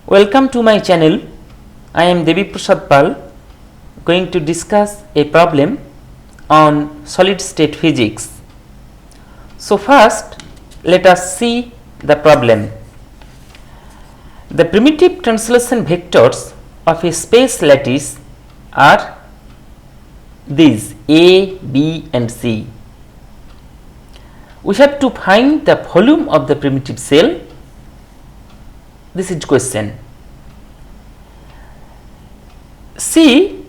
Welcome to my channel. I am Debiprasad going to discuss a problem on solid state physics. So first let us see the problem. The primitive translation vectors of a space lattice are these A, B and C. We have to find the volume of the primitive cell. This is question. See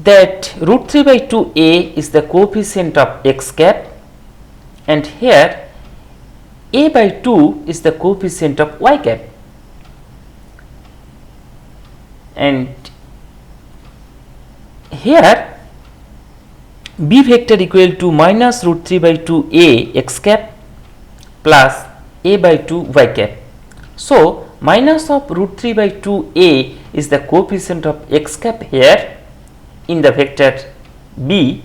that root 3 by 2a is the coefficient of x cap, and here a by 2 is the coefficient of y cap, and here b vector equal to minus root 3 by 2a x cap plus a by 2 y cap. So minus of root 3 by 2a is the coefficient of x cap here in the vector b,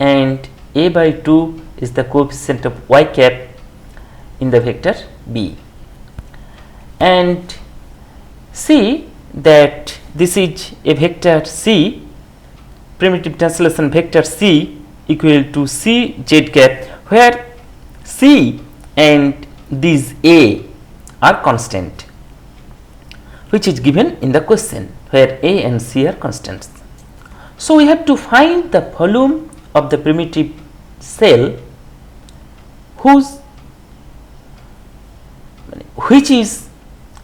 and a by 2 is the coefficient of y cap in the vector b. And see that this is a vector c, primitive translation vector c equal to c z cap, where c and this a are constant, which is given in the question, where a and c are constants. So we have to find the volume of the primitive cell which is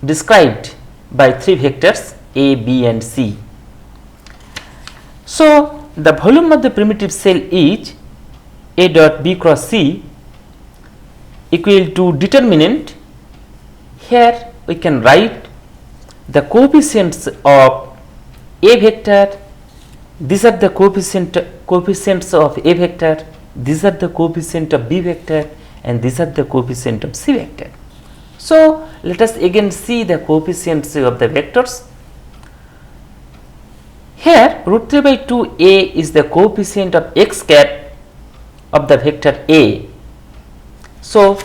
described by three vectors a, b and c. So the volume of the primitive cell is a dot b cross c equal to determinant. Here we can write the coefficients of a vector. These are the coefficients of a vector, these are the coefficient of b vector, and these are the coefficient of c vector. So let us again see the coefficients of the vectors. Here root 3 by 2a is the coefficient of x cap of the vector a. So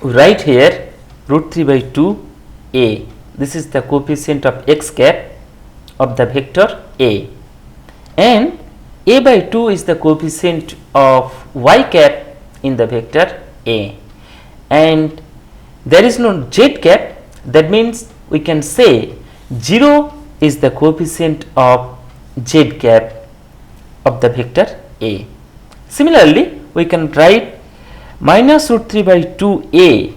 we write here root 3 by 2a. This is the coefficient of x cap of the vector a, and a by 2 is the coefficient of y cap in the vector a, and there is no z cap. That means we can say 0 is the coefficient of z cap of the vector a. Similarly, we can write minus root 3 by 2a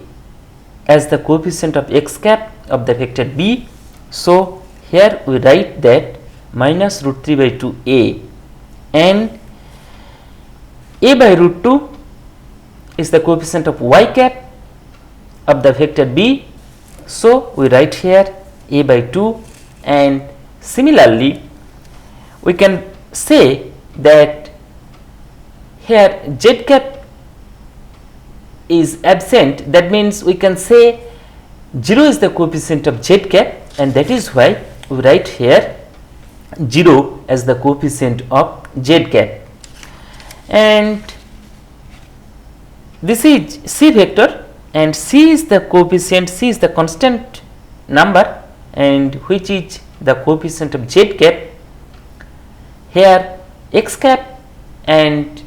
as the coefficient of x cap of the vector b. So here we write that minus root 3 by 2a, and a by root 2 is the coefficient of y cap of the vector b. So we write here a by 2, and similarly we can say that here z cap is absent. That means we can say 0 is the coefficient of z cap, and that is why we write here 0 as the coefficient of z cap. And this is c vector, and c is the coefficient, c is the constant number, and which is the coefficient of z cap. Here x cap and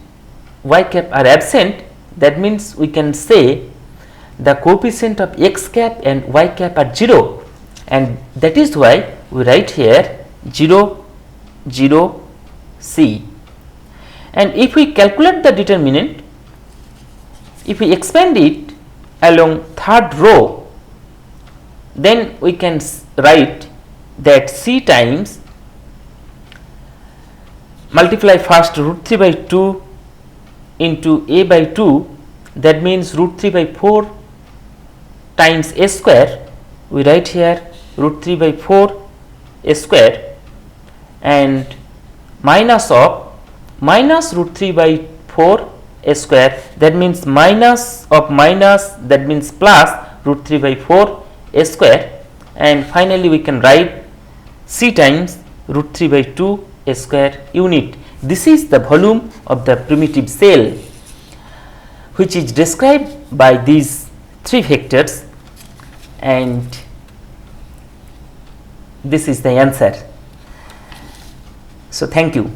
y cap are absent. That means we can say the coefficient of x cap and y cap are 0, and that is why we write here 0 0 c. And if we calculate the determinant, if we expand it along third row, then we can write that c times multiply first root 3 by 2 into a by 2, that means root 3 by 4 times a square. We write here root 3 by 4 a square, and minus of minus root 3 by 4 a square, that means minus of minus, that means plus root 3 by 4 a square, and finally we can write c times root 3 by 2 a square unit. This is the volume of the primitive cell, which is described by these three vectors, and this is the answer. So thank you.